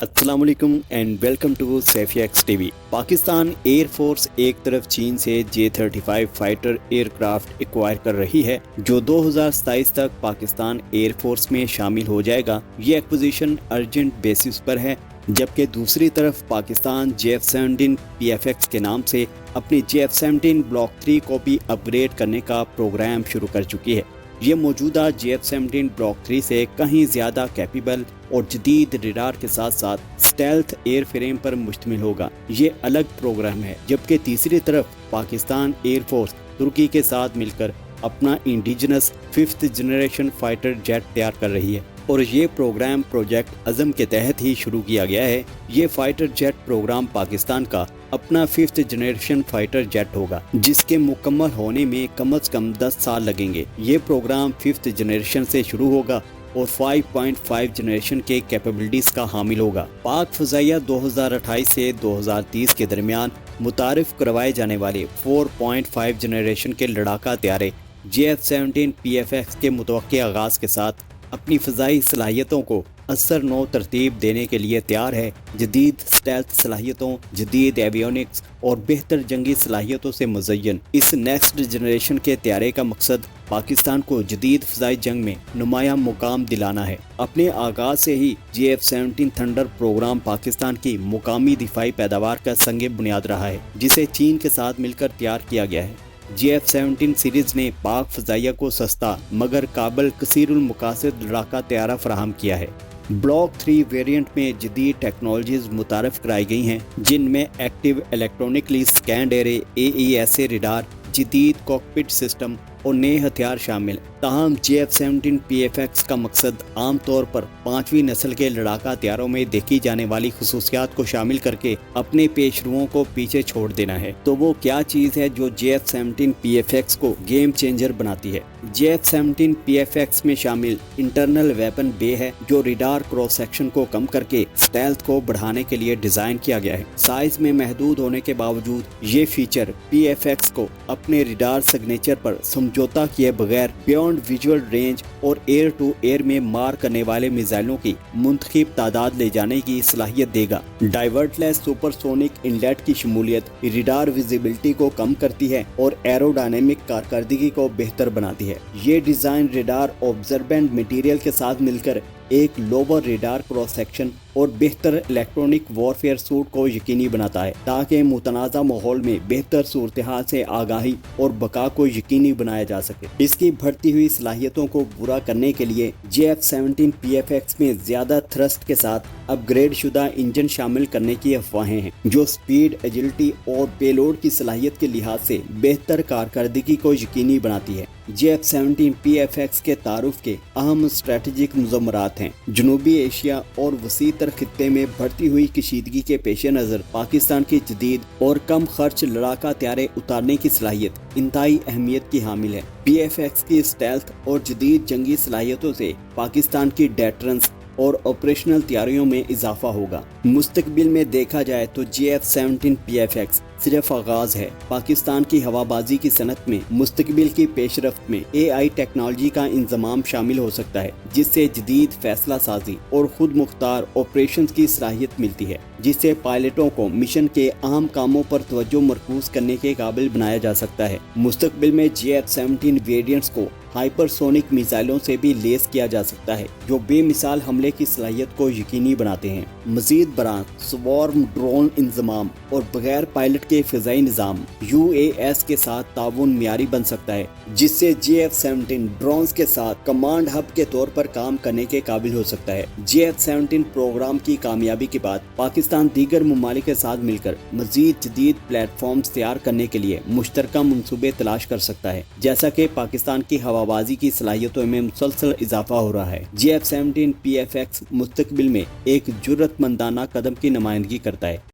अस्सलाम वालेकुम and welcome to Saifia TV. Pakistan air force एक तरफ चीन से J-35 फाइटर एयरक्राफ्ट एक्वायर कर रही है जो 2027 तक पाकिस्तान एयर फोर्स में शामिल हो जाएगा। ये एक्विजिशन अर्जेंट बेसिस पर है, जबकि दूसरी तरफ पाकिस्तान J-17 PFX के नाम से अपनी J-17 ब्लॉक 3 को भी अपग्रेड करने का प्रोग्राम शुरू कर चुकी है। ये मौजूदा J-17 ब्लॉक 3 से कहीं ज़्यादा कैपेबल और जदीद रडार के साथ साथ स्टेल्थ एयर फ्रेम पर मुश्तमिल होगा। ये अलग प्रोग्राम है, जबकि तीसरी तरफ पाकिस्तान एयर फोर्स तुर्की के साथ मिलकर अपना indigenous 5th generation fighter jet तैयार कर रही है और ये प्रोग्राम प्रोजेक्ट अज़म के तहत ही शुरू किया गया है। ये फाइटर जेट प्रोग्राम पाकिस्तान का अपना 5th जनरेशन फाइटर जेट होगा, जिसके मुकम्मल होने में कम से कम 10 साल लगेंगे। ये प्रोग्राम 5th जनरेशन से शुरू होगा और 5.5 जनरेशन के कैपेबिलिटीज का हामिल होगा। पाक फ़ज़ाइया 2028 से 2030 के दरमियान मुतारिफ करवाए जाने वाले 4.5 जनरेशन के लड़ाका तैयारे J-17 PFX के मुतवक्किल आगाज़ के साथ अपनी फ़ज़ाई सलाहियतों को असर नो तरतीब देने के लिए तैयार है। जदीद स्टेल्थ सलाहियतों, जदीद एवियोनिक्स और बेहतर जंगी सलाहियतों से मुज़य्यन इस नेक्स्ट जनरेशन के तैयारे का मकसद पाकिस्तान को जदीद फ़ज़ाई जंग में नुमाया मुकाम दिलाना है। अपने आगाज़ से ही J-17 थंडर प्रोग्राम पाकिस्तान की मुकामी दिफाई पैदावार का संग बुनियाद रहा है, जिसे चीन के साथ मिलकर तैयार किया गया है। J-17 सीरीज़ ने पाक फ़ज़ाइया को सस्ता मगर काबिल कसीरुल मुकासिद लड़ाका तैयारा फराहम किया है। ब्लॉक 3 वेरिएंट में जदीद टेक्नोलॉजीज़ मुतारफ़ कराई गई हैं, जिनमें active electronically scanned array AESA radar, जदीद कॉकपिट सिस्टम और नए हथियार शामिल। ताहम J-17 PFX का मकसद आम तौर पर 5वीं नस्ल के लड़ाका तैयारों में देखी जाने वाली खुसूसियात को शामिल करके अपने पेशरुओं को पीछे छोड़ देना है। तो वो क्या चीज़ है जो J-17 PFX को गेम चेंजर बनाती है? J-17 PFX में शामिल इंटरनल वेपन बे है, जो रडार क्रॉस सेक्शन को कम करके स्टेल्थ को बढ़ाने के लिए डिज़ाइन किया गया है। साइज में महदूद होने के बावजूद ये फीचर PFX को अपने रडार सिग्नेचर पर समझौता किए बगैर बियॉन्ड विजुअल रेंज और एयर टू एयर में मार करने वाले मिसाइलों की मुंतखब तादाद ले जाने की सलाहियत देगा। डाइवर्टलेस सुपरसोनिक इनलेट की शमूलियत रडार विजिबिलिटी को कम करती है और एरोडायनेमिक कारकर्दगी को बेहतर बनाती है। ये डिज़ाइन रडार ऑब्जर्वेंट मटेरियल के साथ मिलकर एक लोअर रडार क्रॉस सेक्शन और बेहतर इलेक्ट्रॉनिक वॉरफेयर सूट को यकीनी बनाता है, ताकि मुतनाज़ा माहौल में बेहतर सूरत हाल से आगाही और बका को यकीनी बनाया जा सके। इसकी बढ़ती हुई सलाहियतों को पूरा करने के लिए J-17 PFX में ज़्यादा थ्रस्ट के साथ अपग्रेड शुदा इंजन शामिल करने की अफवाहें हैं, जो स्पीड, एजिलिटी और पेलोड की सलाहियत के लिहाज से बेहतर कारकर्दगी को यकीनी बनाती है। J-17 PFX के तारुफ के अहम स्ट्रेटेजिक मुज़म्मरात हैं। जनूबी एशिया और वसी तर खित्ते में बढ़ती हुई कशीदगी के पेश नज़र पाकिस्तान की जदीद और कम खर्च लड़ाका तैयारे उतारने की सलाहियत इंतहाई अहमियत की हामिल है। PFX की स्टेल्थ और जदीद जंगी सलाहियतों से पाकिस्तान की डेटरेंस और ऑपरेशनल तैयारियों में इजाफा होगा। मुस्तकबिल में देखा जाए तो J-17 PFX सिर्फ आगाज है। पाकिस्तान की हवाबाजी की सनत में मुस्तकबिल की पेशरफ्त में AI टेक्नोलॉजी का इंजमाम शामिल हो सकता है, जिससे जदीद फैसला साजी और खुद मुख्तार ऑपरेशन की सलाहियत मिलती है, जिससे पायलटों को मिशन के अहम कामों पर तवज्जो मरकूज करने के काबिल बनाया जा सकता है। मुस्तकबिल में J-17 वेरिएंट्स को हाइपरसोनिक मिसाइलों से भी लेस किया जा सकता है, जो बेमिसाल हमले की सलाहियत को यकीनी बनाते हैं। मजीद बरान स्वार्म ड्रोन इंजमाम और बगैर पायलट के फ़िज़ाई निज़ाम UAS के साथ ताउन मियारी बन सकता है, जिससे J-17 ड्रोन्स के साथ कमांड हब के तौर पर काम करने के काबिल हो सकता है। J-17 प्रोग्राम की कामयाबी के बाद पाकिस्तान दीगर ममालिक के साथ मिलकर मजीद जदीद प्लेटफॉर्म्स तैयार करने के लिए मुश्तरका मंसूबे तलाश कर सकता है, जैसा कि पाकिस्तान की हवाबाजी की सलाहियतों में मुसलसल इजाफा हो रहा है। J-17 PFX मुस्तकबिल में एक जुर्रतमंदाना कदम की नुमाइंदगी करता है।